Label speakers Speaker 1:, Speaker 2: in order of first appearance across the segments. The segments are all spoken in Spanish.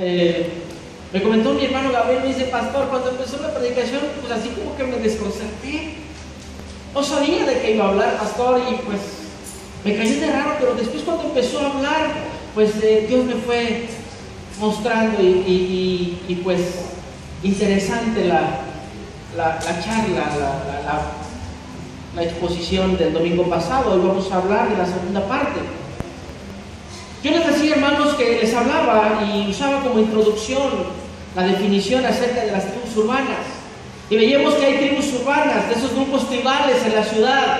Speaker 1: Me comentó mi hermano Gabriel, me dice: pastor, cuando empezó la predicación, pues así como que me desconcerté. No sabía de qué iba a hablar, pastor, y pues me cayó de raro, pero después cuando empezó a hablar, pues Dios me fue mostrando y pues interesante la charla, la exposición del domingo pasado. Hoy vamos a hablar de la segunda parte. Yo les decía, hermanos, que les hablaba y usaba como introducción la definición acerca de las tribus urbanas, y veíamos que hay tribus urbanas, de esos grupos tribales en la ciudad,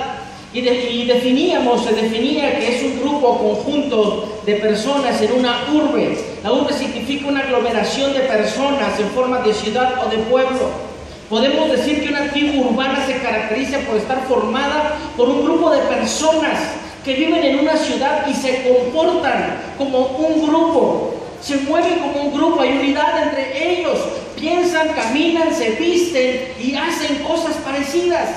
Speaker 1: y se definía que es un grupo conjunto de personas en una urbe. La urbe significa una aglomeración de personas en forma de ciudad o de pueblo. Podemos decir que una tribu urbana se caracteriza por estar formada por un grupo de personas que viven en una ciudad y se comportan como un grupo, se mueven como un grupo, hay unidad entre ellos, piensan, caminan, se visten y hacen cosas parecidas.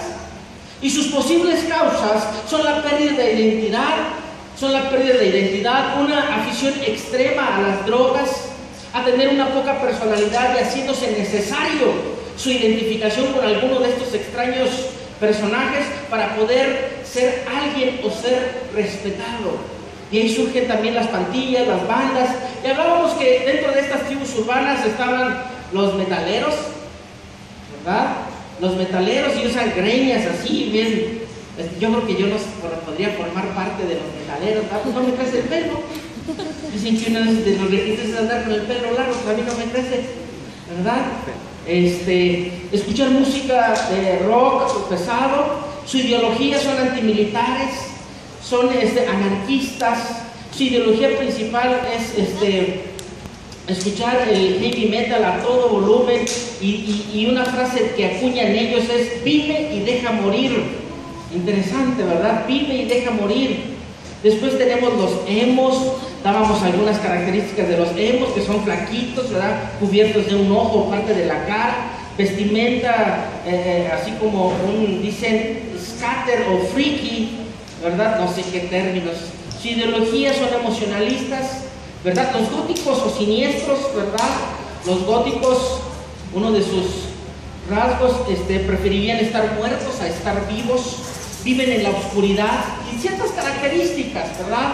Speaker 1: Y sus posibles causas son la pérdida de identidad, una afición extrema a las drogas, a tener una poca personalidad y haciéndose necesario su identificación con alguno de estos extraños personajes para poder ser alguien o ser respetado. Y ahí surgen también las pandillas, las bandas. Y hablábamos que dentro de estas tribus urbanas estaban los metaleros, ¿verdad? Los metaleros, y usan greñas así, bien. Yo creo que yo no podría formar parte de los metaleros, ¿verdad? Pues no me crece el pelo. Dicen que uno de los requisitos es andar con el pelo largo, pues a mí no me crece, ¿verdad? Escuchar música de rock pesado. Su ideología son antimilitares, son anarquistas. Su ideología principal es escuchar el heavy metal a todo volumen, y una frase que acuñan ellos es: vive y deja morir. Interesante, ¿verdad? Vive y deja morir. Después tenemos los emos. Dábamos algunas características de los emos, que son flaquitos, ¿verdad? Cubiertos de un ojo, parte de la cara, vestimenta así como dicen scatter o freaky, ¿verdad? No sé qué términos. Su ideología son emocionalistas, ¿verdad? Los góticos o siniestros, ¿verdad? Los góticos, uno de sus rasgos, preferirían estar muertos a estar vivos, viven en la oscuridad, y ciertas características, ¿verdad?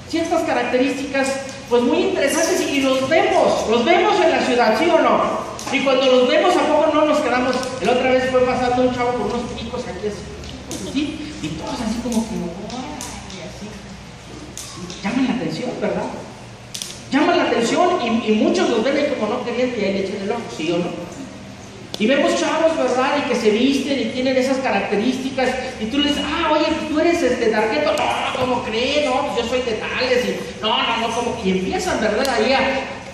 Speaker 1: Ciertas características pues muy interesantes, y los vemos en la ciudad, ¿sí o no? Y cuando los vemos, ¿a poco no nos quedamos? La otra vez fue pasando un chavo con unos picos aquí así, ¿sí? Y todos así como así. Llaman la atención, ¿verdad? Llaman la atención, y muchos los ven y como no querían que le echen el ojo, ¿sí o no? Y vemos chavos, ¿verdad? Y que se visten y tienen esas características, y tú les dices: oye, tú eres Darqueto. No, ¿cómo crees? No, pues yo soy de tales, y no, ¿cómo? Y empiezan, ¿verdad? Ahí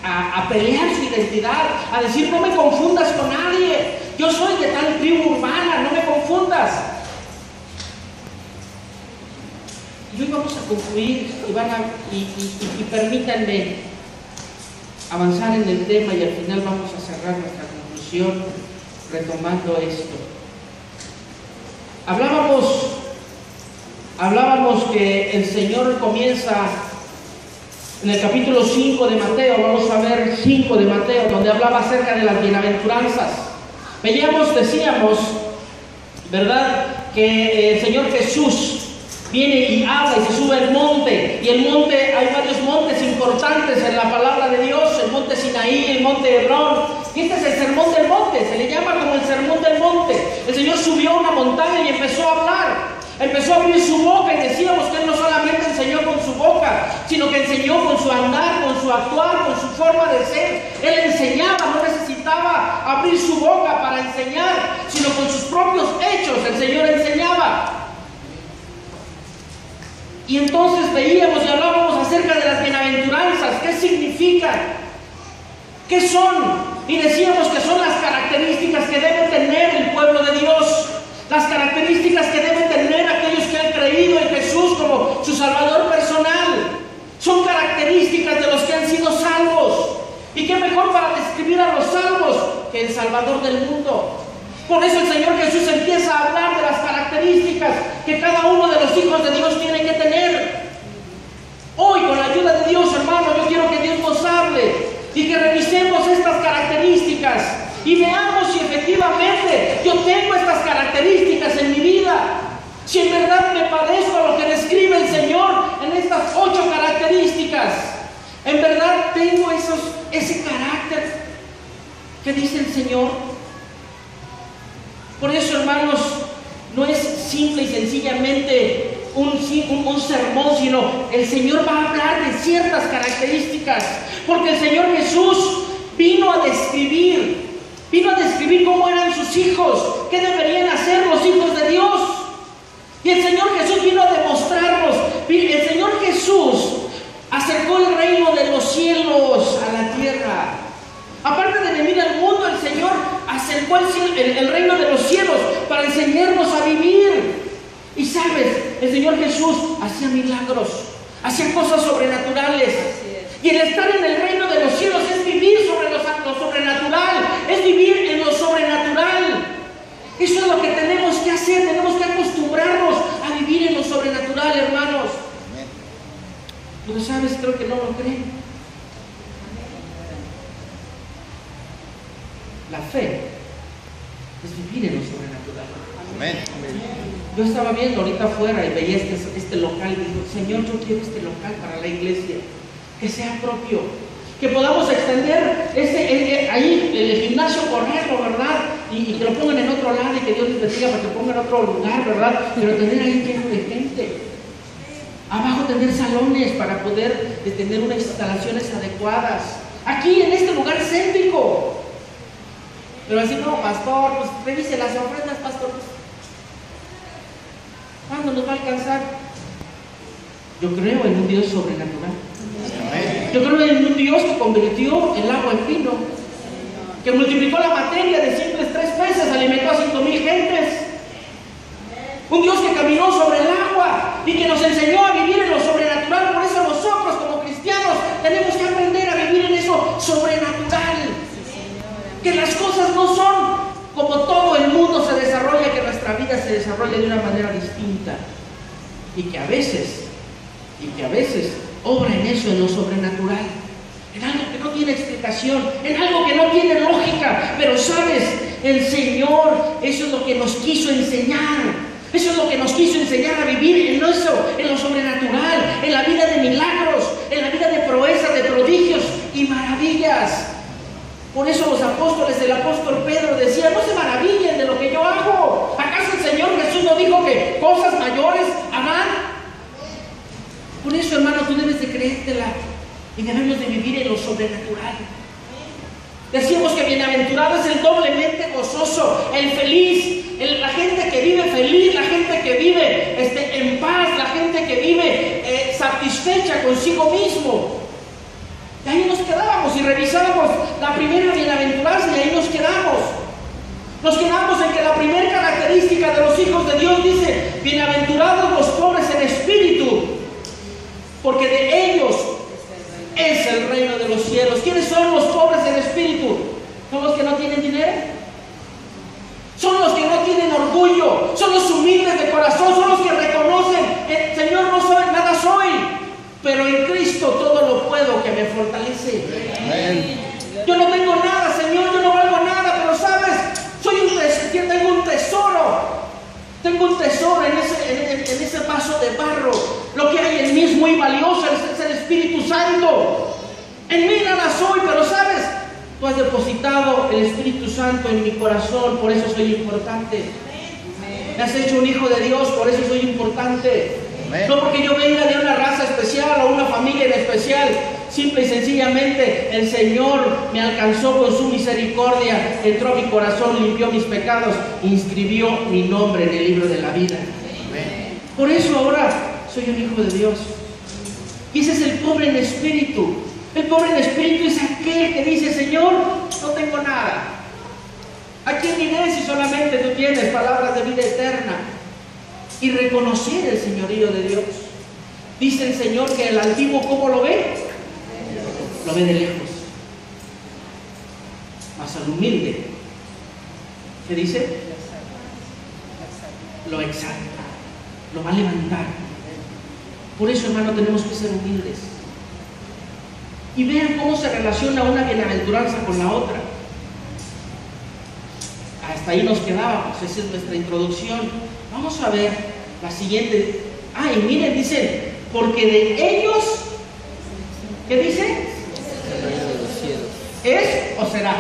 Speaker 1: a pelear su identidad, a decir: no me confundas con nadie, yo soy de tal tribu urbana, no me confundas. Y hoy vamos a concluir, y permítanme avanzar en el tema, y al final vamos a cerrar nuestra conclusión retomando esto. Hablábamos que el Señor comienza en el capítulo 5 de Mateo. Vamos a ver 5 de Mateo, donde hablaba acerca de las bienaventuranzas. Decíamos, ¿verdad?, que el Señor Jesús viene y habla y se sube al monte, y el monte, hay varios montes importantes en la palabra de Dios: el monte Sinaí, el monte Hebrón, y este es el sermón del monte, se le llama como el sermón del monte. El Señor subió a una montaña y empezó a hablar, empezó a abrir su boca, y decíamos que Él no solamente enseñó con su boca, sino que enseñó con su andar, con su actuar, con su forma de ser. Él enseñaba, no necesitaba abrir su boca para enseñar, sino con sus propios hechos el Señor enseñaba. Y entonces veíamos y hablábamos acerca de las bienaventuranzas. ¿Qué significan? ¿Qué son? Y decíamos que son las características que debe tener el pueblo de Dios, las características que deben tener aquellos que han creído en Jesús como su Salvador personal. Son características de los que han sido salvos. ¿Y qué mejor para describir a los salvos que el Salvador del mundo? Por eso el Señor Jesús empieza a hablar de las características que cada uno de los hijos de Dios tiene que tener. Hoy, con la ayuda de Dios, hermano, yo quiero que Dios nos hable y que revisemos estas características y veamos si efectivamente yo tengo estas características en mi vida. Si en verdad me parezco a lo que describe el Señor en estas 8 características. En verdad tengo ese carácter que dice el Señor. Por eso, hermanos, no es simple y sencillamente un sermón, sino el Señor va a hablar de ciertas características, porque el Señor Jesús vino a describir cómo eran sus hijos, qué deberían hacer los hijos de Dios. Y el Señor Jesús vino a demostrarnos. El Señor Jesús acercó el reino de los cielos a la tierra. Aparte de venir al mundo, el Señor acercó el reino de los cielos para enseñarnos a vivir. Y sabes, el Señor Jesús hacía milagros, hacía cosas sobrenaturales. Y el estar en el reino de los cielos es vivir sobre lo sobrenatural, es vivir en lo sobrenatural. Eso es lo que tenemos que hacer, tenemos que acostumbrarnos a vivir en lo sobrenatural, hermanos. Pero sabes, creo que no lo creen. La fe es vivir en lo sobrenatural.
Speaker 2: Amén.
Speaker 1: Yo estaba viendo ahorita afuera y veía este local y digo, Señor, yo quiero este local para la iglesia, que sea propio, que podamos extender ahí el gimnasio, correrlo, ¿verdad? Y que lo pongan en otro lado y que Dios les bendiga para que pongan en otro lugar, ¿verdad? Pero tener ahí lleno de gente. Abajo tener salones para poder tener unas instalaciones adecuadas. Aquí en este lugar céntrico. Pero así no, pastor, pues revise las ofrendas, pastor. ¿Cuándo nos va a alcanzar? Yo creo en un Dios sobrenatural. Yo creo en un Dios que convirtió el agua en vino, que multiplicó la materia de simples 3 peces, alimentó a 5,000 gentes. Un Dios que caminó sobre el agua y que nos enseñó a vivir en lo sobrenatural. Por eso nosotros como cristianos tenemos que aprender a vivir en eso sobrenatural. Que las cosas no son como todo el mundo se desarrolla, que nuestra vida se desarrolla de una manera distinta. Y que a veces obra en eso, en lo sobrenatural, en algo que no tiene explicación, en algo que no tiene lógica. Pero sabes, el Señor, eso es lo que nos quiso enseñar. Eso es lo que nos quiso enseñar a vivir en eso, en lo sobrenatural, en la vida de milagros, en la vida de proezas, de prodigios y maravillas. Por eso los apóstoles, el apóstol Pedro decía, no se maravillen de lo que yo hago. ¿Acaso el Señor Jesús no dijo que cosas mayores harán? Por eso, hermano, tú debes de creértela y debemos de vivir en lo sobrenatural. Decimos que bienaventurado es el doblemente gozoso, el feliz, la gente que vive feliz, la gente que vive en paz, la gente que vive satisfecha consigo mismo. Y ahí nos quedábamos y revisábamos la primera bienaventuranza y ahí nos quedamos. Nos quedamos en que la primera característica de los hijos de Dios dice, bienaventurados los pobres en espíritu, porque de ellos es el reino de los cielos. ¿Quiénes son los pobres en espíritu? ¿Son los que no tienen dinero? Son los que no tienen orgullo, son los humildes de corazón, son los que reconocen, Señor, no soy, nada soy, pero en Cristo todo lo puedo que me fortalece. Amén. Yo no tengo nada, Señor, yo no valgo nada, pero sabes, tengo un tesoro. Tengo un tesoro en ese vaso de barro. Lo que hay en mí es muy valioso, es el Espíritu Santo. En mí nada soy, pero sabes, tú has depositado el Espíritu Santo en mi corazón, por eso soy importante. Me has hecho un hijo de Dios, por eso soy importante. No porque yo venga de una raza especial o una familia en especial. Simple y sencillamente el Señor me alcanzó con su misericordia, entró a mi corazón, limpió mis pecados, inscribió mi nombre en el libro de la vida. Por eso ahora soy un hijo de Dios. Y ese es el pobre en espíritu. El pobre en espíritu es aquel que dice, Señor, no tengo nada. ¿A quién iré si solamente tú tienes palabras de vida eterna? Y reconocer el señorío de Dios. Dice el Señor que el altivo, ¿cómo lo ve? Lo ve de lejos. Mas al humilde, ¿qué dice? Lo exalta, lo va a levantar. Por eso, hermano, tenemos que ser humildes. y vean cómo se relaciona una bienaventuranza con la otra. Hasta ahí nos quedábamos, esa es nuestra introducción. Vamos a ver la siguiente. Y miren, dice, porque de ellos, ¿qué dice? ¿Es o será?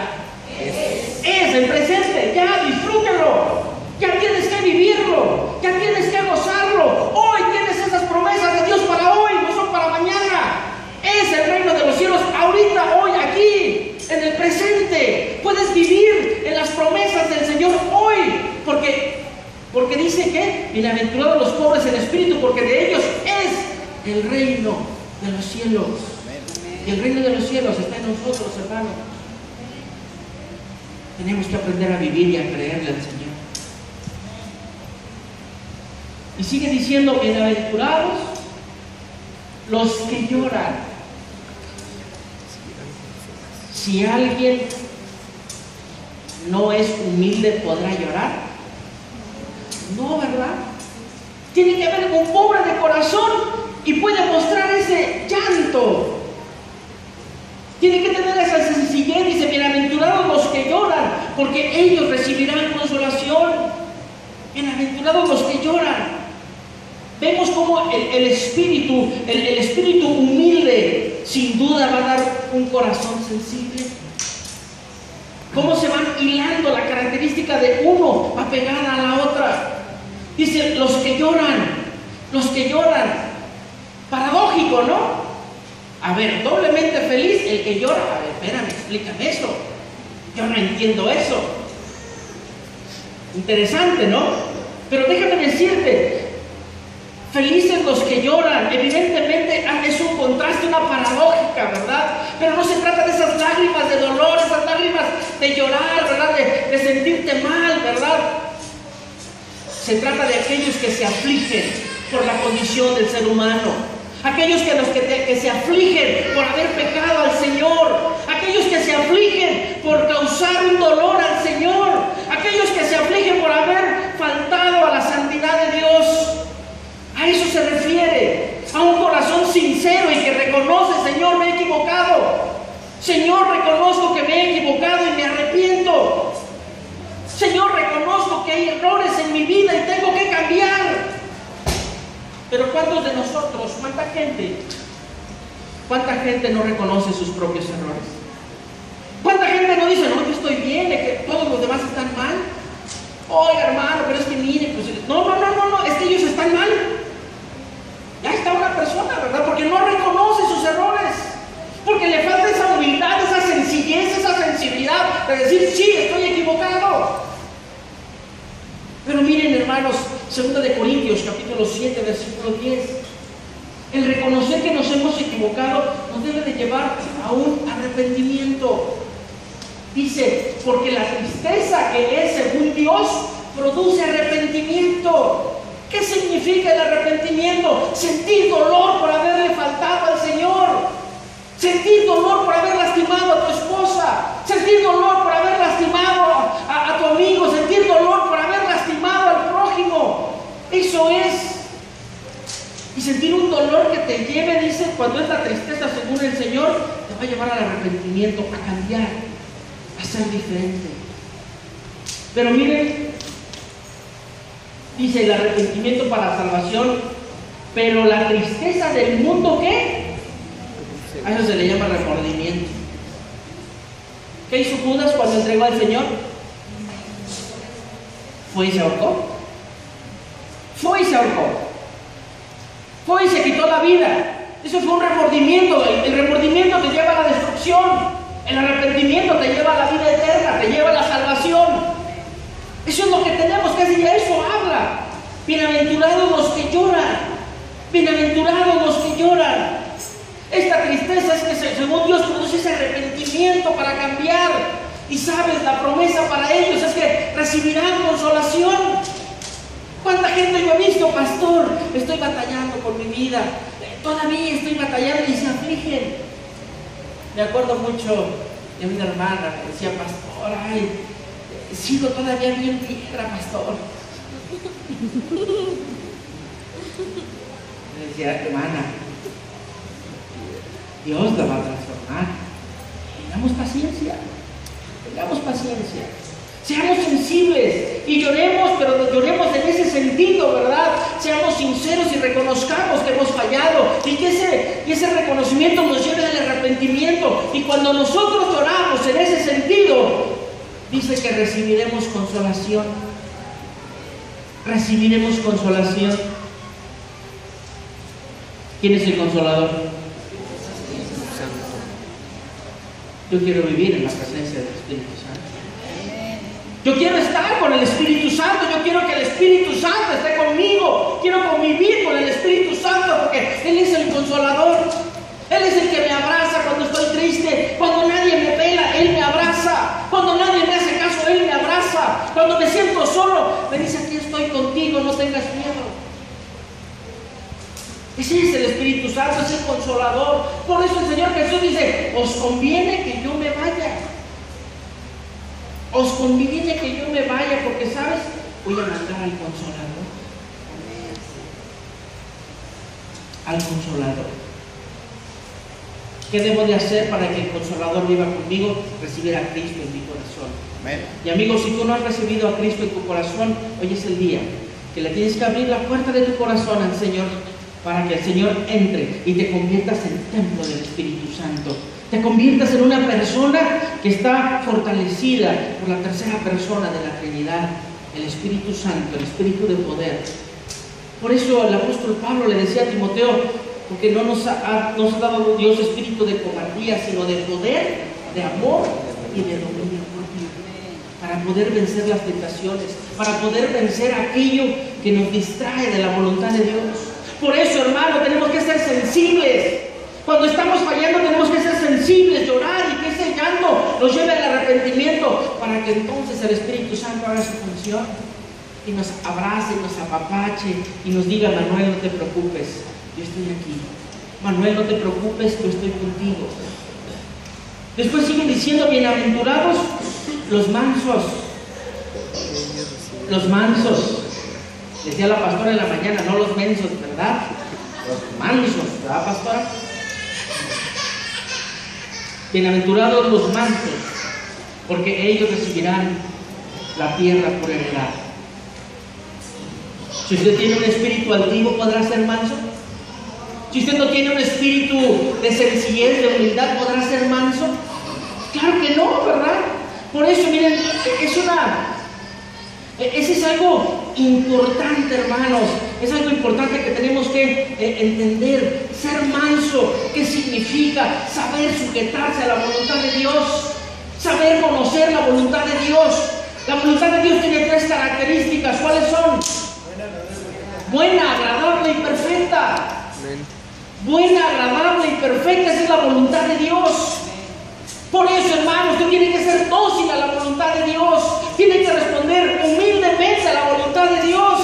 Speaker 1: Es el presente, ya disfrútelo, ya tienes que vivirlo, ya tienes que gozarlo. Hoy tienes esas promesas de Dios para hoy, no son para mañana. Es el reino de los cielos ahorita, hoy, aquí, en el presente. Puedes vivir en las promesas del Señor hoy, porque dice que bienaventurados los pobres en espíritu, porque de ellos es el reino de los cielos. Y el reino de los cielos está en nosotros, hermanos. Tenemos que aprender a vivir y a creerle al Señor. Y sigue diciendo, bienaventurados los que lloran. Si alguien no es humilde, ¿podrá llorar? No, ¿verdad? Tiene que haber un pobre de corazón y puede mostrar ese llanto. Tiene que tener esa sencillez. Dice, bienaventurados los que lloran, porque ellos recibirán consolación. Bienaventurados los que lloran. Vemos cómo el espíritu humilde sin duda va a dar un corazón sensible. Cómo se van hilando la característica de uno apegada a la otra. Dice, los que lloran. Paradójico, ¿no? A ver, doblemente feliz el que llora. A ver, espérame, explícame eso. Yo no entiendo eso. Interesante, ¿no? Pero déjame decirte, felices los que lloran. Evidentemente es un contraste, una paradójica, ¿verdad? Pero no se trata de esas lágrimas de dolor, esas lágrimas de llorar, ¿verdad? De sentirte mal, ¿verdad? Se trata de aquellos que se afligen por la condición del ser humano. Aquellos que se afligen por haber pecado al Señor. Aquellos que se afligen por causar un dolor al Señor. Aquellos que se afligen por haber faltado a la santidad de Dios. A eso se refiere. A un corazón sincero y que reconoce, Señor, me he equivocado. Señor, reconozco que me he equivocado y me arrepiento. Señor, reconozco que hay errores en mi vida y tengo que cambiar. Pero ¿cuántos de nosotros, cuánta gente no reconoce sus propios errores? ¿Cuánta gente no dice, no, yo estoy bien, de que todos los demás están mal? Oiga, hermano, pero es que mire, pues, no, es que ellos están mal. Ya está una persona, ¿verdad? Porque no reconoce sus errores. Porque le falta esa humildad, esa sencillez, esa sensibilidad de decir, sí, estoy equivocado. Pero miren, hermanos, 2 de Corintios, capítulo 7, versículo 10. El reconocer que nos hemos equivocado nos debe de llevar a un arrepentimiento. Dice, porque la tristeza que es según Dios produce arrepentimiento. ¿Qué significa el arrepentimiento? Sentir dolor por haberle faltado al Señor. Sentir dolor por haber lastimado a tu esposa. Sentir dolor por haber lastimado a tu amigo. Sentir dolor por haber lastimado al prójimo. Eso es. Y sentir un dolor que te lleve, dice, cuando es la tristeza según el Señor, te va a llevar al arrepentimiento, a cambiar, a ser diferente. Pero miren, dice el arrepentimiento para salvación, pero la tristeza del mundo, ¿qué? A eso se le llama remordimiento. ¿Qué hizo Judas cuando entregó al Señor? Fue y se ahorcó. Fue y se ahorcó. Fue y se quitó la vida. Eso fue un remordimiento. El remordimiento te lleva a la destrucción. El arrepentimiento te lleva a la vida eterna, te lleva a la salvación. Eso es lo que tenemos que hacer, y a eso habla. Bienaventurados los que lloran. Bienaventurados los que lloran. Esta tristeza es que según Dios produce ese arrepentimiento para cambiar. Y sabes, la promesa para ellos es que recibirán consolación. ¿Cuánta gente yo he visto, pastor? Estoy batallando con mi vida. Todavía estoy batallando y se afligen. Me acuerdo mucho de una hermana que decía, pastor, ay, sigo todavía bien piedra, pastor. Me decía, hermana, Dios la va a transformar. Tengamos paciencia, tengamos paciencia. Seamos sensibles y lloremos, pero lloremos en ese sentido, ¿verdad? Seamos sinceros y reconozcamos que hemos fallado y que ese reconocimiento nos lleve al arrepentimiento. Y cuando nosotros lloramos en ese sentido, dice que recibiremos consolación. Recibiremos consolación. ¿Quién es el consolador? Yo quiero vivir en la presencia del Espíritu Santo. Yo quiero estar con el Espíritu Santo. Yo quiero que el Espíritu Santo esté conmigo. Quiero convivir con el Espíritu Santo porque Él es el consolador. Él es el que me abraza cuando estoy triste. Cuando nadie me pela, Él me abraza. Cuando nadie me hace caso, Él me abraza. Cuando me siento solo, me dice: aquí estoy contigo, no tengas miedo. Ese es el Espíritu Santo, es el consolador. Por eso el Señor Jesús dice: os conviene que yo me vaya. Os conviene que yo me vaya, porque, ¿sabes? Voy a mandar al consolador. Al consolador. ¿Qué debo de hacer para que el consolador viva conmigo? Recibir a Cristo en mi corazón. Amén. Y amigos, si tú no has recibido a Cristo en tu corazón, hoy es el día que le tienes que abrir la puerta de tu corazón al Señor, para que el Señor entre y te conviertas en templo del Espíritu Santo. Te conviertas en una persona que está fortalecida por la tercera persona de la Trinidad, el Espíritu Santo, el Espíritu de poder. Por eso el apóstol Pablo le decía a Timoteo: porque no nos ha dado Dios espíritu de cobardía, sino de poder, de amor y de dominio propio, para poder vencer las tentaciones, para poder vencer aquello que nos distrae de la voluntad de Dios. Por eso, hermano, tenemos que ser sensibles. Cuando estamos fallando tenemos que ser sensibles, llorar, y que ese llanto nos lleve al arrepentimiento, para que entonces el Espíritu Santo haga su función y nos abrace, nos apapache y nos diga: Manuel, no te preocupes, yo estoy aquí. Manuel, no te preocupes, yo estoy contigo. Después siguen diciendo: bienaventurados los mansos. Los mansos. Decía la pastora en la mañana, no los mensos, ¿verdad? Los mansos, ¿verdad, pastora? Bienaventurados los mansos, porque ellos recibirán la tierra por heredad. Si usted tiene un espíritu altivo, ¿podrá ser manso? Si usted no tiene un espíritu de sencillez, de humildad, ¿podrá ser manso? Claro que no, ¿verdad? Por eso, miren, ese es algo importante, hermanos. Es algo importante que tenemos que entender. Ser manso, ¿qué significa? Saber sujetarse a la voluntad de Dios, saber conocer la voluntad de Dios. La voluntad de Dios tiene tres características. ¿Cuáles son? Buena, agradable y perfecta. Buena, agradable y perfecta, esa es la voluntad de Dios. Por eso, hermanos, usted tiene que ser dócil a la voluntad de Dios. Tiene que responder humildemente a la voluntad de Dios.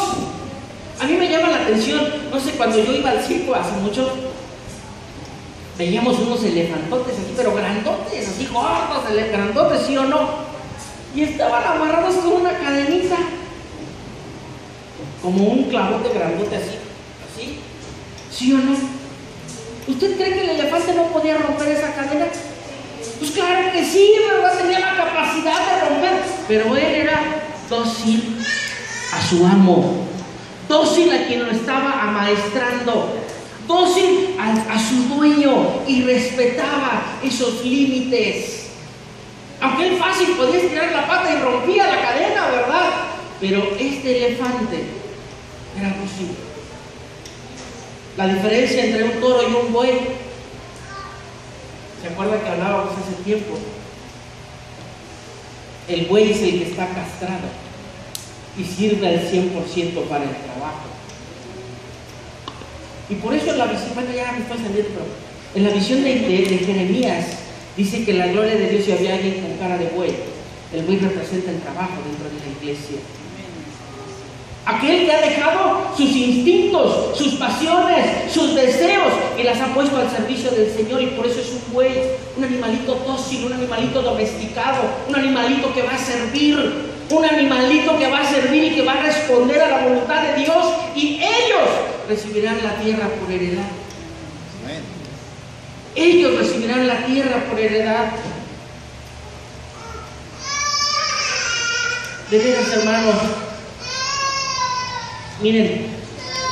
Speaker 1: A mí me llama la atención, no sé, cuando yo iba al circo hace mucho, veíamos unos elefantotes aquí, pero grandotes, así gordos, grandotes, ¿sí o no? Y estaban amarrados con una cadenita, como un clavote grandote así, ¿sí o no? ¿Usted cree que el elefante no podía romper esa cadena? Pues claro que sí, ¿verdad? Tenía la capacidad de romper, pero él era dócil a su amo, dócil a quien lo estaba amaestrando, dócil a su dueño, y respetaba esos límites. Aunque él fácil podía estirar la pata y rompía la cadena, ¿verdad? Pero este elefante era dócil. La diferencia entre un toro y un buey, ¿se acuerdan que hablábamos hace tiempo? El buey es el que está castrado y sirve al 100% para el trabajo. Y por eso en la visión, bueno, ya me estoy saliendo, pero en la visión de Jeremías dice que la gloria de Dios, si había alguien con cara de buey, el buey representa el trabajo dentro de la iglesia. Aquel que ha dejado sus instintos, sus pasiones, sus deseos, y las ha puesto al servicio del Señor, y por eso es un buey, un animalito dócil, un animalito domesticado, un animalito que va a servir, un animalito que va a servir y que va a responder a la voluntad de Dios, y ellos recibirán la tierra por heredad. Ellos recibirán la tierra por heredad. De veras, hermanos, miren,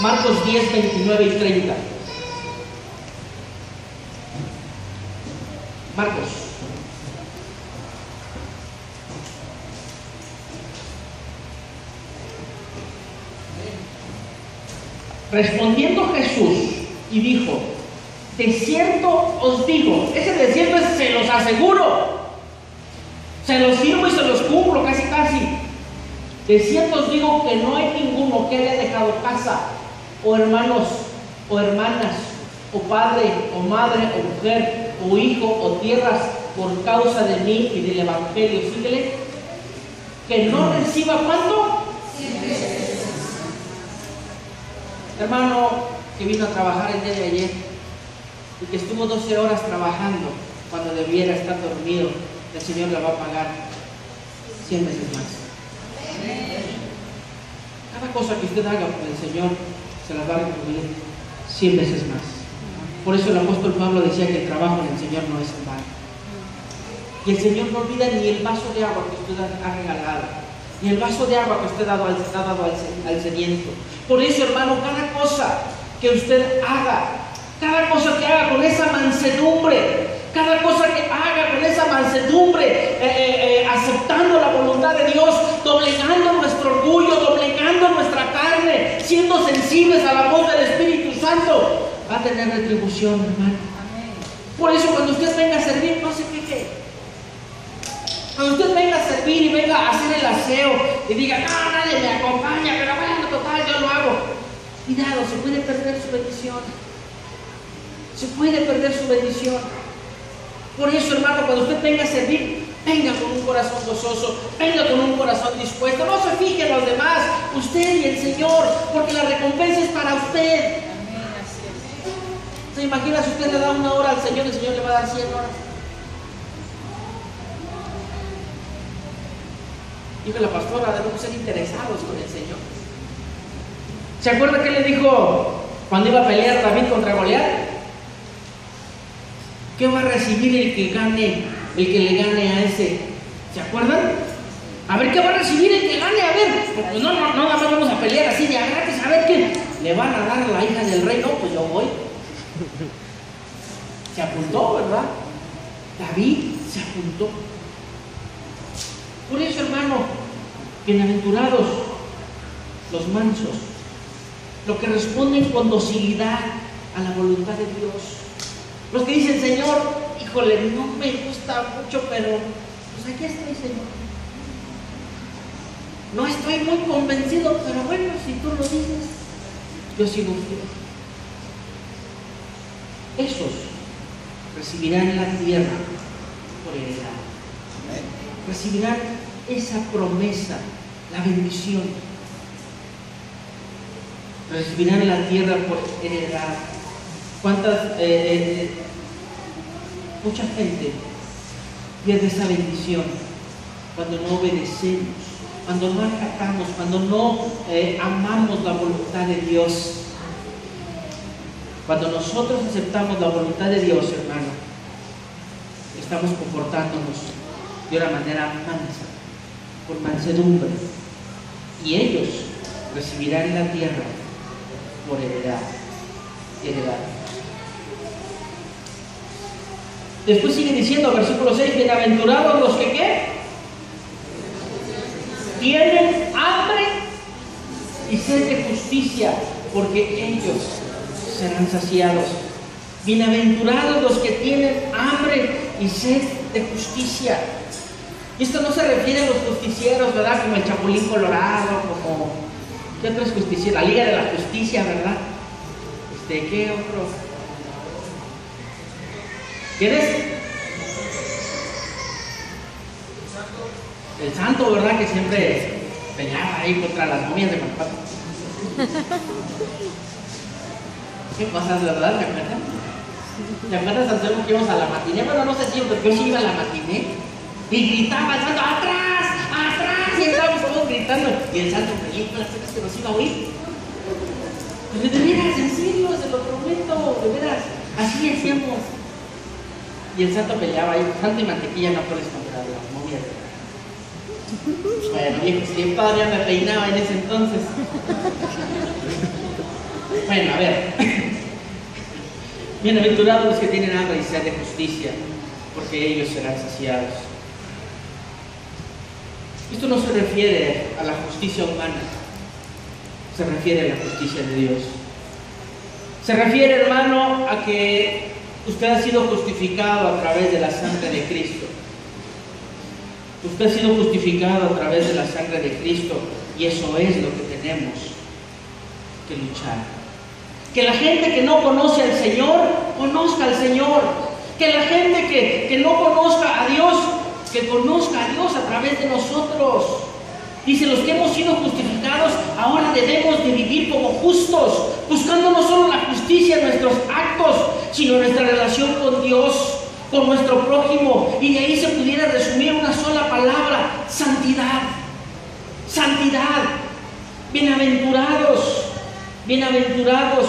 Speaker 1: Marcos 10, 29 y 30. Marcos. Respondiendo Jesús y dijo: de cierto os digo, ese de cierto es se los aseguro, se los firmo y se los cumplo, casi casi. De cierto os digo que no hay ninguno que haya dejado casa, o hermanos, o hermanas, o padre, o madre, o mujer, o hijo, o tierras, por causa de mí y del Evangelio, síguele, que no reciba ¿cuánto? Hermano que vino a trabajar el día de ayer y que estuvo 12 horas trabajando cuando debiera estar dormido, el Señor le va a pagar 100 veces más. Cada cosa que usted haga por el Señor se la va a retribuir 100 veces más. Por eso el apóstol Pablo decía que el trabajo en el Señor no es en vano. Y el Señor no olvida ni el vaso de agua que usted ha regalado, ni el vaso de agua que usted ha dado al sediento. Por eso, hermano, cada cosa que usted haga, cada cosa que haga con esa mansedumbre, cada cosa que haga con esa mansedumbre, aceptando la voluntad de Dios, doblegando nuestro orgullo, doblegando nuestra carne, siendo sensibles a la voz del Espíritu Santo, va a tener retribución, hermano. Por eso, cuando usted venga a servir, no se queje. Cuando usted venga a servir y venga a hacer el aseo y diga: no, nadie me acompaña, pero bueno, total, yo lo hago. Cuidado, se puede perder su bendición. Se puede perder su bendición. Por eso, hermano, cuando usted venga a servir, venga con un corazón gozoso, venga con un corazón dispuesto. No se fije en los demás, usted y el Señor, porque la recompensa es para usted. ¿Se imagina si usted le da 1 hora al Señor, el Señor le va a dar 100 horas? Dijo la pastora: debemos ser interesados con el Señor. ¿Se acuerda que le dijo cuando iba a pelear David contra Goliat? ¿Qué va a recibir el que le gane a ese? ¿Se acuerdan? A ver, ¿qué va a recibir el que gane? A ver, pues no nada más vamos a pelear así de gratis. A ver, ¿qué le van a dar a la hija del rey? No, pues yo voy. Se apuntó, ¿verdad? David se apuntó. Por eso, hermano, bienaventurados los mansos, los que responden con docilidad a la voluntad de Dios. Los que dicen: Señor, híjole, no me gusta mucho, pero pues aquí estoy, Señor. No estoy muy convencido, pero bueno, si tú lo dices, yo sigo fiel. Esos recibirán la tierra por heredad. Recibirán esa promesa, la bendición. Recibirán la tierra por heredad. Mucha gente pierde esa bendición cuando no obedecemos, cuando no acatamos, cuando no amamos la voluntad de Dios. Cuando nosotros aceptamos la voluntad de Dios, hermano, estamos comportándonos de una manera mansa, con mansedumbre, y ellos recibirán la tierra por heredad. Después sigue diciendo, versículo 6: bienaventurados los que ¿qué? Tienen hambre y sed de justicia, porque ellos serán saciados. Bienaventurados los que tienen hambre y sed de justicia. Esto no se refiere a los justicieros, ¿verdad? Como el Chapulín Colorado, como ¿qué otros justicieros? La Liga de la Justicia, ¿verdad? ¿Qué otro? ¿Quién es? El santo, ¿verdad? Que siempre peleaba ahí contra las momias de Guanajuato. ¿Qué cosas, verdad? ¿Te acuerdas? ¿Te acuerdas, Anselmo, que íbamos a la matiné? Bueno, no sé si yo sí iba a la matiné y gritaba el santo: ¡atrás! ¡atrás! Y estábamos todos gritando. Y el santo creyendo las cosas que nos iba a oír. Pues de veras, en serio, se lo prometo, de veras, así hacíamos. Y el santo peleaba ahí, santo y mantequilla no puedes comprar, las momias. Bueno, viejo, si todavía me peinaba en ese entonces. Bueno, a ver. Bienaventurados los que tienen hambre y sed de justicia, porque ellos serán saciados. Esto no se refiere a la justicia humana, se refiere a la justicia de Dios. Se refiere, hermano, a que usted ha sido justificado a través de la sangre de Cristo. Usted ha sido justificado a través de la sangre de Cristo, y eso es lo que tenemos que luchar. Que la gente que no conoce al Señor, conozca al Señor. Que la gente que no conozca a Dios, que conozca a Dios a través de nosotros. Dice, los que hemos sido justificados, ahora debemos de vivir como justos, buscando no solo la justicia en nuestros actos, sino nuestra relación con Dios, con nuestro prójimo. Y de ahí se pudiera resumir una sola palabra: santidad. Santidad. Bienaventurados. Bienaventurados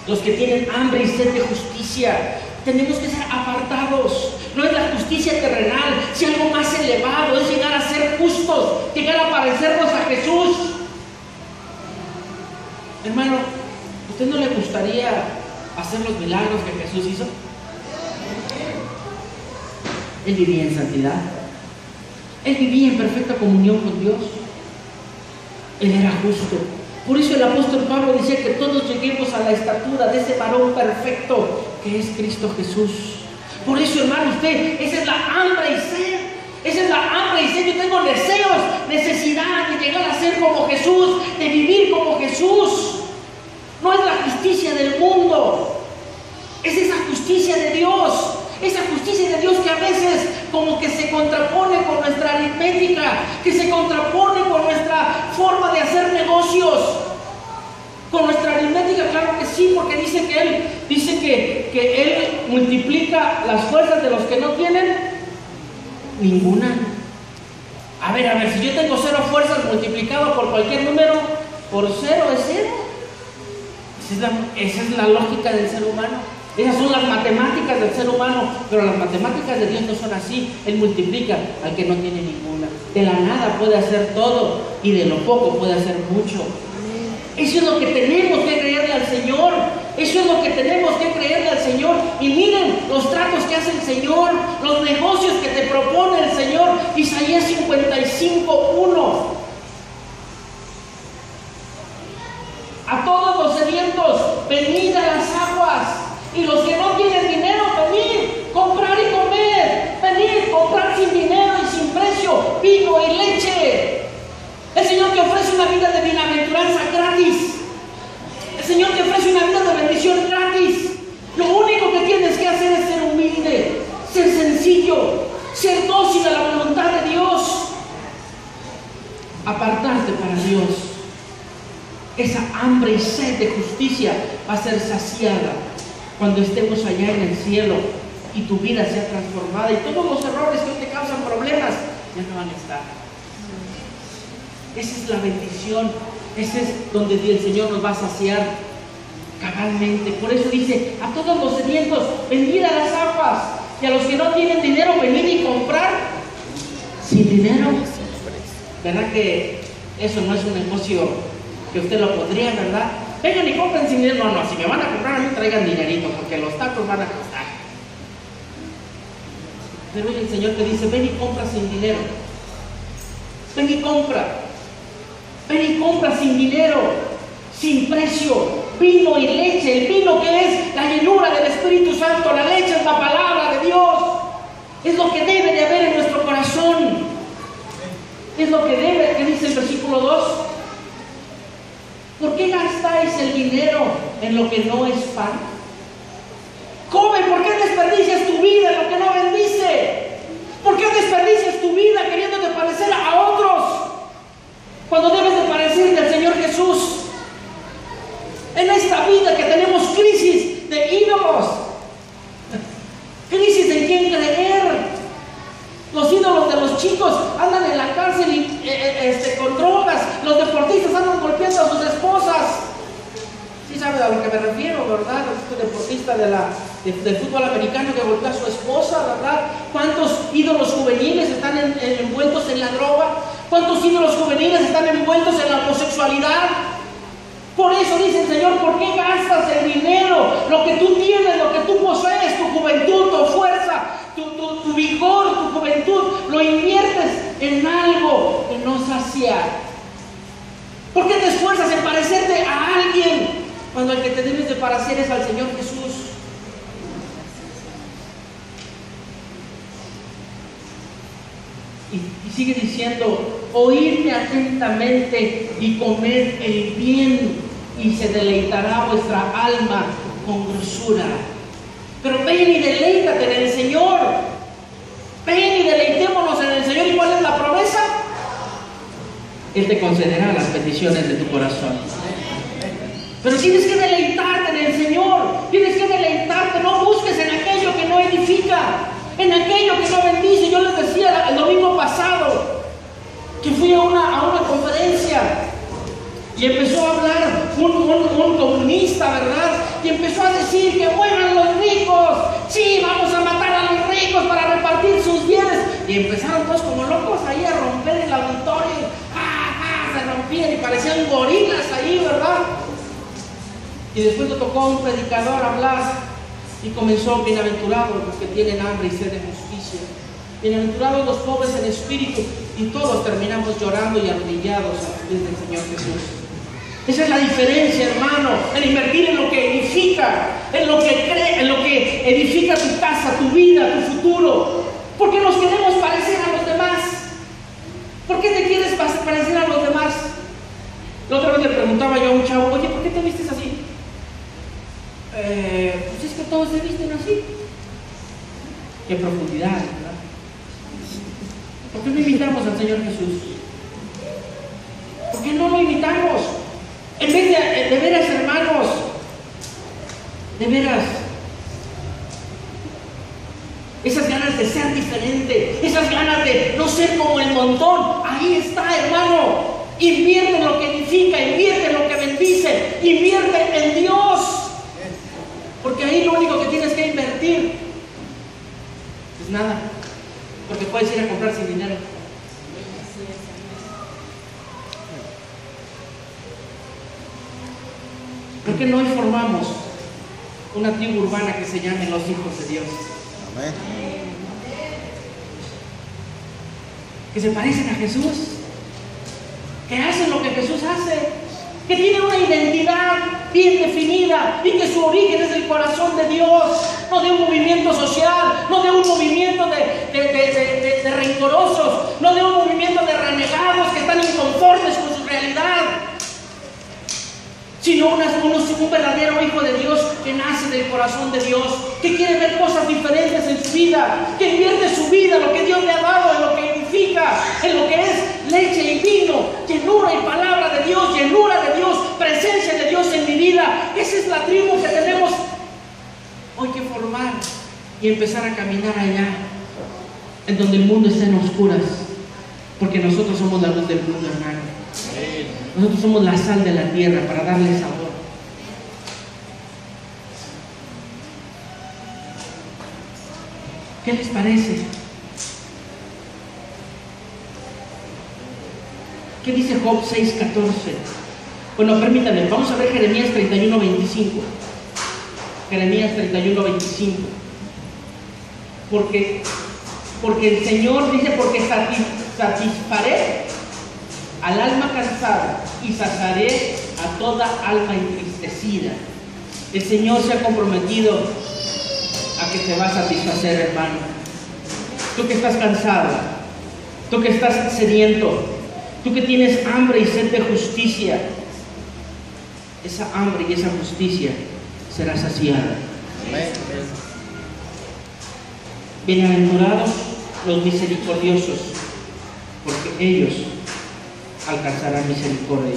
Speaker 1: los que tienen hambre y sed de justicia. Tenemos que ser apartados. No es la justicia terrenal, si algo más elevado es llegar a ser justos, llegar a parecernos a Jesús. Hermano, ¿a usted no le gustaría hacer los milagros que Jesús hizo? Él vivía en santidad. Él vivía en perfecta comunión con Dios. Él era justo. Por eso el apóstol Pablo decía que todos lleguemos a la estatura de ese varón perfecto que es Cristo Jesús. Por eso, hermano, usted, esa es la hambre y sed. Esa es la hambre y sed. Yo tengo deseos, necesidad de llegar a ser como Jesús, de vivir como Jesús. No es la justicia del mundo, es esa justicia de Dios. Esa justicia de Dios que a veces como que se contrapone con nuestra aritmética, que se contrapone con nuestra forma de hacer negocios. Con nuestra aritmética, claro que sí, porque dice que Él multiplica las fuerzas de los que no tienen ninguna. A ver, si yo tengo 0 fuerzas multiplicado por cualquier número, por 0 es 0. Esa es la lógica del ser humano. Esas son las matemáticas del ser humano, pero las matemáticas de Dios no son así. Él multiplica al que no tiene ninguna. De la nada puede hacer todo, y de lo poco puede hacer mucho. Eso es lo que tenemos que creerle al Señor. Eso es lo que tenemos que creerle al Señor. Y miren los tratos que hace el Señor, los negocios que te propone el Señor. Isaías 55:1. A todos los sedientos, venid a las aguas. Y los que no tienen dinero, venid, comprar y comer. Venid, comprar sin dinero y sin precio, vino y leche. El Señor te ofrece una vida de bienaventuranza gratis. El Señor te ofrece una vida de bendición gratis. Lo único que tienes que hacer es ser humilde, ser sencillo, ser dócil a la voluntad de Dios, apartarte para Dios. Esa hambre y sed de justicia va a ser saciada cuando estemos allá en el cielo y tu vida sea transformada, y todos los errores que hoy te causan problemas ya no van a estar. Esa es la bendición. Ese es donde el Señor nos va a saciar cabalmente. Por eso dice, a todos los sedientos, venid a las aguas, y a los que no tienen dinero, venid y comprar sin dinero. ¿Verdad que eso no es un negocio que usted lo podría, verdad? Vengan y compren sin dinero. No, si me van a comprar a mí, traigan dinerito, porque los tacos van a costar. Pero hoy el Señor te dice, ven y compra sin dinero. Ven y compra. Ven y compra sin dinero, sin precio, vino y leche. El vino, que es la llenura del Espíritu Santo, la leche es la palabra de Dios. Es lo que debe de haber en nuestro corazón. Es lo que debe, que dice el versículo 2. ¿Por qué gastáis el dinero en lo que no es pan? Joven, ¿por qué desperdicias tu vida en lo que no bendice? ¿Por qué desperdicias tu vida queriéndote parecer a otros cuando debes de parecerte al Señor Jesús? En esta vida que tenemos crisis de ídolos, crisis en quién creer. Los ídolos de los chicos andan en la cárcel y, con drogas. Los deportistas andan golpeando a sus esposas. Sí sabe a lo que me refiero, ¿verdad? Los deportistas de la del fútbol americano que golpeó a su esposa, ¿verdad? ¿Cuántos ídolos juveniles están envueltos en la droga? ¿Cuántos ídolos juveniles están envueltos en la homosexualidad? Por eso dice el Señor, ¿por qué gastas el dinero? Lo que tú tienes, lo que tú posees, tu juventud, tu fuerza, tu vigor, tu juventud, lo inviertes en algo que no sacia. ¿Por qué te esfuerzas en parecerte a alguien cuando el que te debes de parecer es al Señor Jesús? Y sigue diciendo, oídme atentamente y comed el bien, y se deleitará vuestra alma con grosura. Pero ven y deleítate en el Señor. Ven y deleitémonos en el Señor. ¿Y cuál es la promesa? Él te concederá las peticiones de tu corazón. Pero tienes que deleitarte en el Señor. Tienes que deleitarte. No busques en aquello que no edifica, en aquello que no bendice. Yo les decía el domingo pasado que fui a una conferencia y empezó a hablar un comunista, ¿verdad? Y empezó a decir que mueran los ricos. Sí, vamos a matar a los ricos para repartir sus bienes. Y empezaron todos como locos ahí a romper el auditorio. Se rompían y parecían gorilas ahí, ¿verdad? Y después le tocó a un predicador hablar y comenzó: bienaventurados los que tienen hambre y sed de justicia, bienaventurados los pobres en espíritu. Y todos terminamos llorando y arrodillados a los pies del Señor Jesús. Esa es la diferencia, hermano, en invertir en lo que edifica, en lo que cree, en lo que edifica tu casa, tu vida, tu futuro. Porque nos queremos parecer a los demás. ¿Por qué te quieres parecer a los demás? La otra vez le preguntaba yo a un chavo: oye, ¿por qué te vistes así? Pues es que todos se visten así. Qué profundidad, ¿verdad? ¿Por qué no imitamos al Señor Jesús? ¿Por qué no lo imitamos? En vez de veras, hermanos, de veras, esas ganas de ser diferente, esas ganas de no ser como el montón, ahí está, hermano. Invierte en lo que edifica, invierte en lo que bendice, invierte en Dios. Porque ahí lo único que tienes que invertir es nada. Porque puedes ir a comprar sin dinero. ¿Por qué no hoy formamos una tribu urbana que se llame los hijos de Dios? Amén. Que se parecen a Jesús, que hacen lo que Jesús hace, que tienen una identidad bien definida y que su origen es el corazón de Dios, no de un movimiento social, no de un movimiento de rencorosos, no de un movimiento de renegados que están inconformes con su realidad, sino un verdadero hijo de Dios que nace del corazón de Dios, que quiere ver cosas diferentes en su vida, que invierte su vida, lo que Dios le ha dado, en lo que edifica, en lo que es leche y vino, llenura y palabra de Dios, llenura de Dios, presencia de Dios en mi vida. Esa es la tribu que tenemos hoy que formar y empezar a caminar allá, en donde el mundo está en oscuras, porque nosotros somos la luz del mundo, hermano. Nosotros somos la sal de la tierra para darle sabor. ¿Qué les parece? ¿Qué dice Job 6:14? Bueno, permítanme, vamos a ver Jeremías 31:25. Jeremías 31:25. Porque el Señor dice: porque satisfaré al alma cansada y saciaré a toda alma entristecida. El Señor se ha comprometido a que te va a satisfacer, hermano. Tú que estás cansado, tú que estás sediento, tú que tienes hambre y sed de justicia, esa hambre y esa justicia será saciada. Amén. Bienaventurados los misericordiosos, porque ellos alcanzarán misericordia.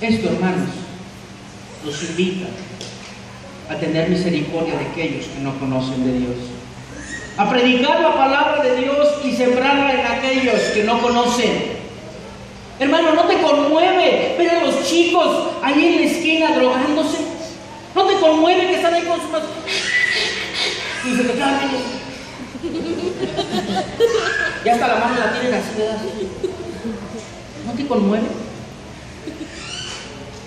Speaker 1: Esto, hermanos, nos invita a tener misericordia de aquellos que no conocen de Dios, a predicar la palabra de Dios y sembrarla en aquellos que no conocen, Hermano, ¿no te conmueve ver a los chicos ahí en la esquina drogándose? ¿No te conmueve que están ahí con sus manos y se te caen? Ya hasta la mano la tienen así, ¿verdad? ¿No te conmueve?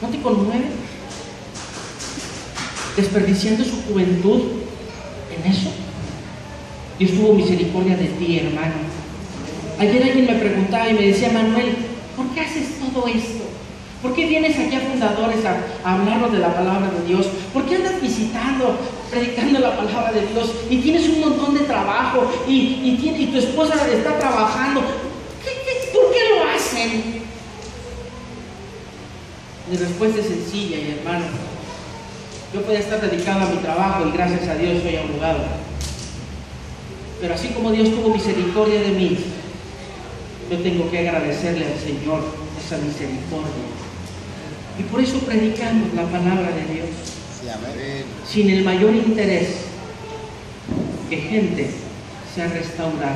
Speaker 1: ¿No te conmueve? Desperdiciando su juventud en eso. Dios tuvo misericordia de ti, hermano. Ayer alguien me preguntaba y me decía: Manuel, ¿por qué haces todo esto? ¿Por qué vienes aquí a Fundadores a hablarnos de la palabra de Dios? ¿Por qué andas visitando, predicando la palabra de Dios? Y tienes un montón de trabajo y tu esposa está trabajando. ¿Por qué lo hacen? Mi respuesta es sencilla, y hermano, yo podía estar dedicado a mi trabajo y gracias a Dios soy abogado. Pero así como Dios tuvo misericordia de mí, yo tengo que agradecerle al Señor esa misericordia. Y por eso predicamos la palabra de Dios. Sí, amén. Sin el mayor interés que gente sea restaurada,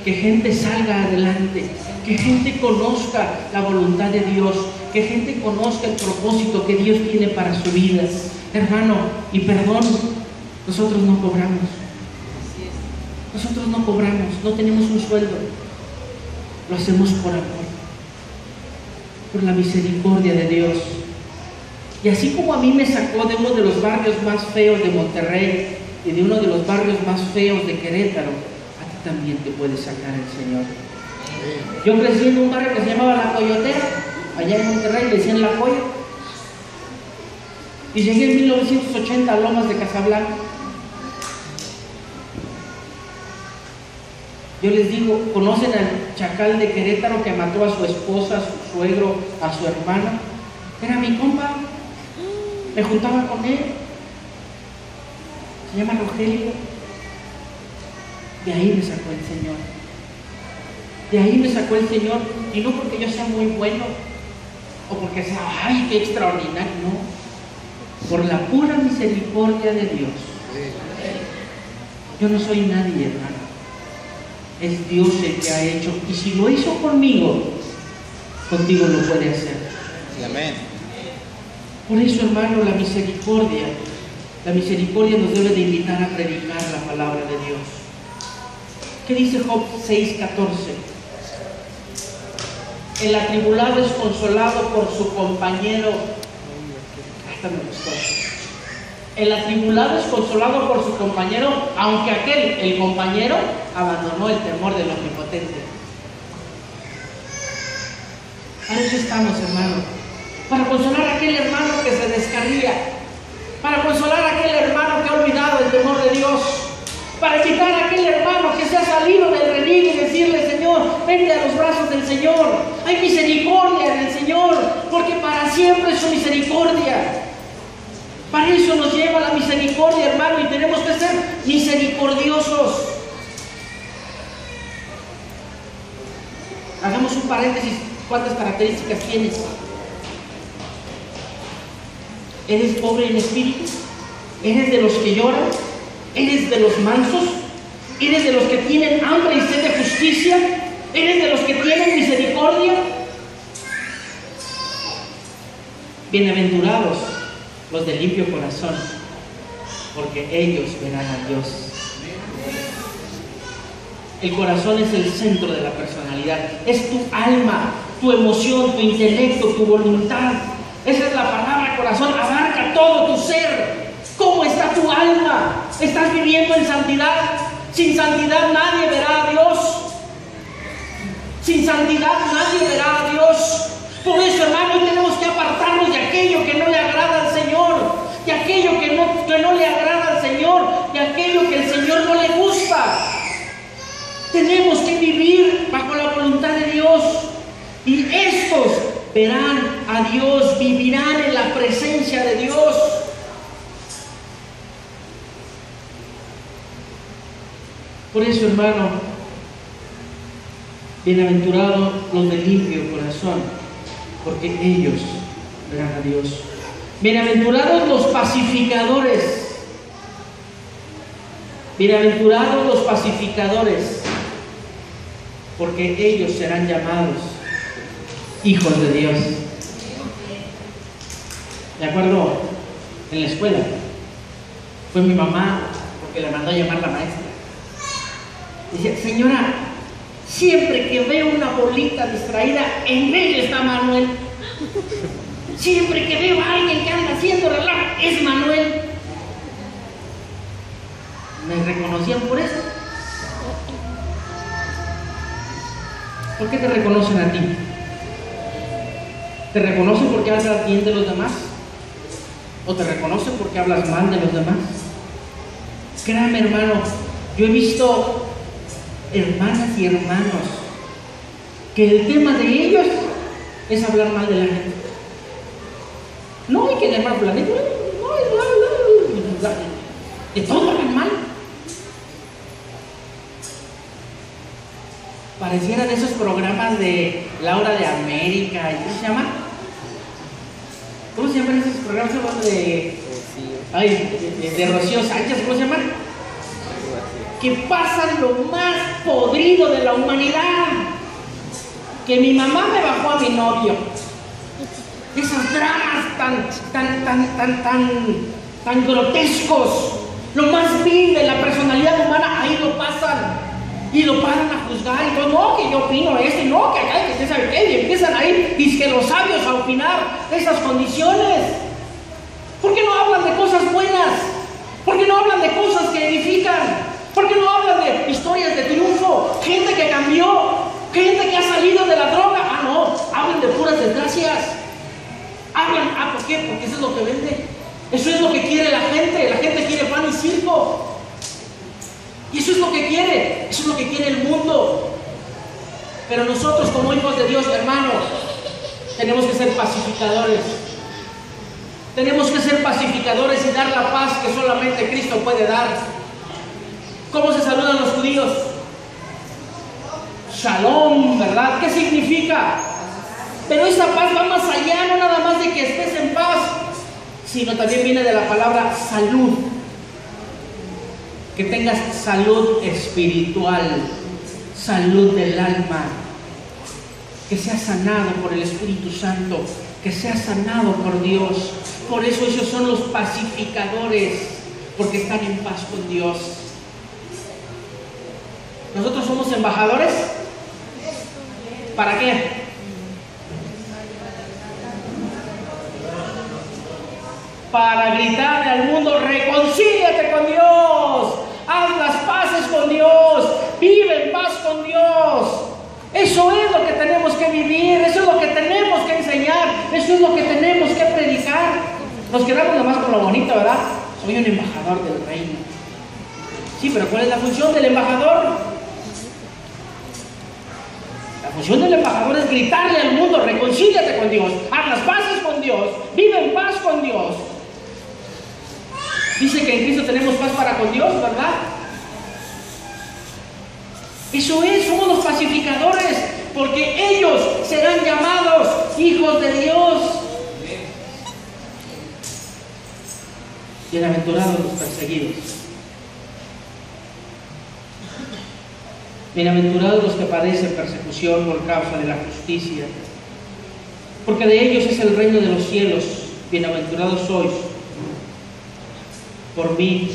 Speaker 1: que gente salga adelante, que gente conozca la voluntad de Dios, que gente conozca el propósito que Dios tiene para su vida. Hermano, y perdón, nosotros no cobramos. Nosotros no cobramos, no tenemos un sueldo. Lo hacemos por amor, por la misericordia de Dios. Y así como a mí me sacó de uno de los barrios más feos de Monterrey y de uno de los barrios más feos de Querétaro, a ti también te puede sacar el Señor. Yo crecí en un barrio que se llamaba La Coyotera, allá en Monterrey le decían La Coya. Y llegué en 1980 a Lomas de Casablanca. Yo les digo, ¿conocen al chacal de Querétaro que mató a su esposa, a su suegro, a su hermana? Era mi compa, me juntaba con él. Se llama Rogelio. De ahí me sacó el Señor. De ahí me sacó el Señor, y no porque yo sea muy bueno o porque sea, ay, qué extraordinario, no. Por la pura misericordia de Dios. Yo no soy nadie, hermano. Es Dios el que ha hecho, y si lo hizo conmigo, contigo lo puede hacer. Amén. Por eso, hermano, la misericordia nos debe de invitar a predicar la palabra de Dios. ¿Qué dice Job 6:14? El atribulado es consolado por su compañero. Hasta me gustó. El atribulado es consolado por su compañero, aunque el compañero, abandonó el temor del omnipotente. Para eso estamos, hermano. Para consolar a aquel hermano que se descarría. Para consolar a aquel hermano que ha olvidado el temor de Dios. Para quitar a aquel hermano que se ha salido del renil y decirle: Señor, vente a los brazos del Señor. Hay misericordia del Señor, porque para siempre es su misericordia. Para eso nos lleva la misericordia, hermano, y tenemos que ser misericordiosos. Hagamos un paréntesis. ¿Cuántas características tienes? ¿Eres pobre en espíritu? ¿Eres de los que lloran? ¿Eres de los mansos? ¿Eres de los que tienen hambre y sed de justicia? ¿Eres de los que tienen misericordia? Bienaventurados los de limpio corazón, porque ellos verán a Dios. El corazón es el centro de la personalidad, es tu alma, tu emoción, tu intelecto, tu voluntad. Esa es la palabra corazón, abarca todo tu ser. ¿Cómo está tu alma? ¿Estás viviendo en santidad? Sin santidad nadie verá a Dios. Sin santidad nadie verá a Dios. Por eso, hermano, tenemos que apartarnos de aquello que no le agrada al Señor, de aquello que no le agrada al Señor, de aquello que el Señor no le gusta. Tenemos que vivir bajo la voluntad de Dios, y estos verán a Dios, vivirán en la presencia de Dios. Por eso, hermano, bienaventurados los de limpio corazón, porque ellos verán a Dios. Bienaventurados los pacificadores. Bienaventurados los pacificadores, porque ellos serán llamados hijos de Dios. Me acuerdo en la escuela, fue mi mamá porque le mandó a llamar la maestra. Dice: señora, siempre que veo una bolita distraída, en medio está Manuel. Siempre que veo a alguien que anda haciendo relajo, es Manuel. Me reconocían por eso. ¿Por qué te reconocen a ti? ¿Te reconocen porque hablas bien de los demás? ¿O te reconocen porque hablas mal de los demás? Créame, hermano, yo he visto hermanas y hermanos que el tema de ellos es hablar mal de la gente. No hay que el hermano planeta, de todo hablan mal. Pareciera de esos programas de Laura de América, ¿cómo se llama? ¿Cómo se llaman esos programas de Rocío Sánchez? ¿Cómo se llaman? Que pasan lo más podrido de la humanidad. Que mi mamá me bajó a mi novio. Esos dramas tan grotescos, lo más vil de la personalidad humana, ahí lo pasan. Y lo paran a juzgar, y todo, no, que yo opino esto, no, que acá, que usted sabe qué, y empiezan ahí, y que los sabios a opinar de esas condiciones. ¿Por qué no hablan de cosas buenas? ¿Por qué no hablan de cosas que edifican? ¿Por qué no hablan de historias de triunfo? Gente que cambió, gente que ha salido de la droga. Ah, no, hablan de puras desgracias. Hablan, ¿por qué? Porque eso es lo que vende. Eso es lo que quiere la gente quiere pan y circo. Y eso es lo que quiere, eso es lo que quiere el mundo. Pero nosotros como hijos de Dios, hermanos, tenemos que ser pacificadores. Tenemos que ser pacificadores y dar la paz que solamente Cristo puede dar. ¿Cómo se saludan los judíos? Shalom, ¿verdad? ¿Qué significa? Pero esa paz va más allá, no nada más de que estés en paz, sino también viene de la palabra salud. Que tengas salud espiritual, salud del alma, que seas sanado por el Espíritu Santo, que seas sanado por Dios. Por eso ellos son los pacificadores, porque están en paz con Dios. Nosotros somos embajadores. ¿Para qué? Para gritarle al mundo: reconcíliate con Dios, haz las paces con Dios, vive en paz con Dios. Eso es lo que tenemos que vivir, eso es lo que tenemos que enseñar, eso es lo que tenemos que predicar. Nos quedamos nomás con lo bonito, ¿verdad? Soy un embajador del reino. Sí, pero ¿cuál es la función del embajador? La función del embajador es gritarle al mundo: reconcíliate con Dios, haz las paces con Dios, vive en paz con Dios. Dice que en Cristo tenemos paz para con Dios, ¿verdad? Eso es, somos los pacificadores, porque ellos serán llamados hijos de Dios. Bienaventurados los perseguidos. Bienaventurados los que padecen persecución por causa de la justicia, porque de ellos es el reino de los cielos. Bienaventurados sois por mí,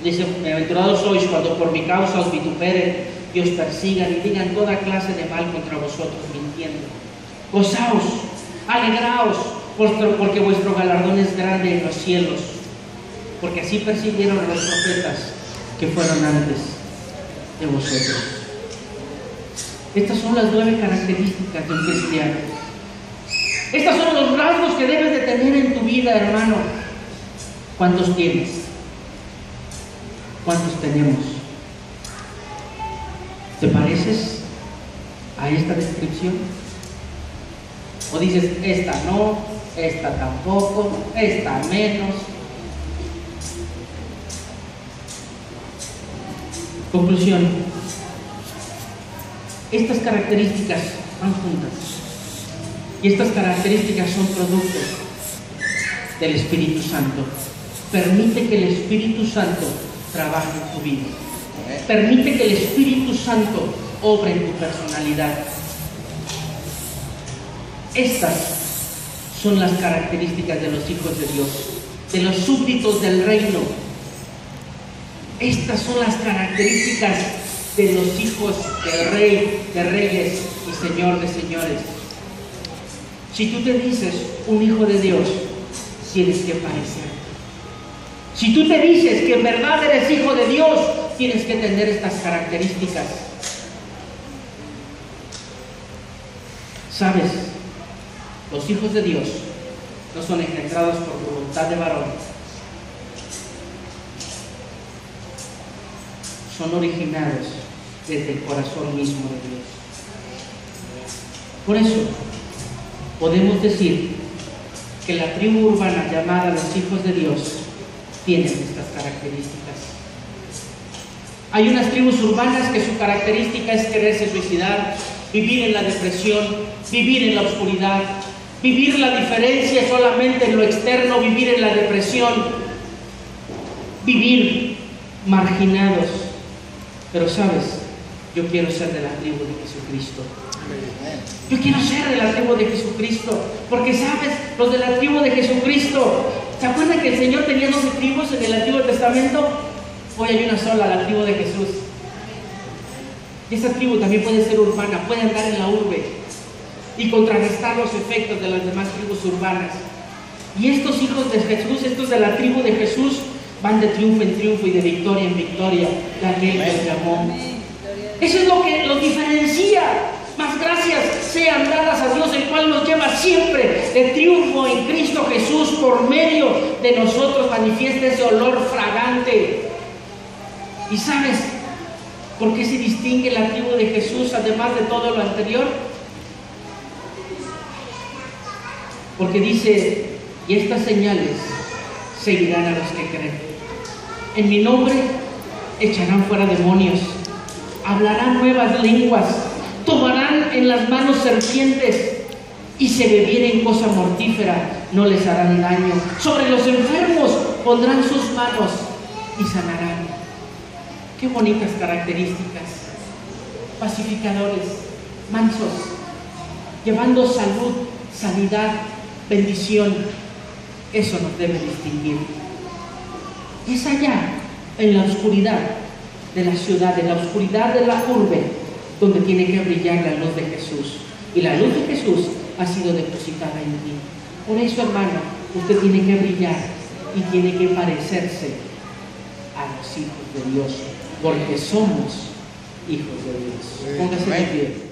Speaker 1: dice: bienaventurados sois cuando por mi causa os vituperen y os persigan y digan toda clase de mal contra vosotros mintiendo. Gozaos, alegraos, porque vuestro galardón es grande en los cielos, porque así persiguieron a los profetas que fueron antes de vosotros. Estas son las 9 características de un cristiano. Estos son los rasgos que debes de tener en tu vida, hermano. ¿Cuántos tienes? ¿Cuántos tenemos? ¿Te pareces a esta descripción? ¿O dices: esta no, esta tampoco, esta menos? Conclusión: estas características van juntas, y estas características son productos del Espíritu Santo. Permite que el Espíritu Santo trabaje en tu vida. Permite que el Espíritu Santo obre en tu personalidad. Estas son las características de los hijos de Dios, de los súbditos del reino. Estas son las características de los hijos del Rey de Reyes y Señor de Señores. Si tú te dices un hijo de Dios, tienes que parecer. Si tú te dices que en verdad eres hijo de Dios, tienes que tener estas características. ¿Sabes? Los hijos de Dios no son engendrados por voluntad de varón. Son originados desde el corazón mismo de Dios. Por eso, podemos decir que la tribu urbana llamada los hijos de Dios tienen estas características. Hay unas tribus urbanas que su característica es quererse suicidar, vivir en la depresión, vivir en la oscuridad, vivir la diferencia solamente en lo externo, vivir en la depresión, vivir marginados. Pero sabes, yo quiero ser de la tribu de Jesucristo. Yo quiero ser de la tribu de Jesucristo, porque sabes, los de la tribu de Jesucristo, ¿se acuerdan que el Señor tenía 12 tribus en el Antiguo Testamento? Hoy hay una sola, la tribu de Jesús. Y esa tribu también puede ser urbana, puede andar en la urbe y contrarrestar los efectos de las demás tribus urbanas. Y estos hijos de Jesús, estos de la tribu de Jesús, van de triunfo en triunfo y de victoria en victoria de aquel que los llamó. Eso es lo que los diferencia. Más gracias sean dadas a Dios, el cual nos lleva siempre de triunfo en Cristo Jesús. Por medio de nosotros manifiesta ese olor fragante. ¿Y sabes por qué se distingue la tribu de Jesús además de todo lo anterior? Porque dice, y estas señales seguirán a los que creen. En mi nombre echarán fuera demonios, hablarán nuevas lenguas, tomarán en las manos serpientes, y si bebieren cosa mortífera no les harán daño. Sobre los enfermos pondrán sus manos y sanarán. Qué bonitas características. Pacificadores, mansos, llevando salud, sanidad, bendición. Eso nos debe distinguir. Y es allá, en la oscuridad de la ciudad, en la oscuridad de la urbe, donde tiene que brillar la luz de Jesús. Y la luz de Jesús ha sido depositada en ti. Por eso, hermano, usted tiene que brillar y tiene que parecerse a los hijos de Dios, porque somos hijos de Dios. Póngase de pie.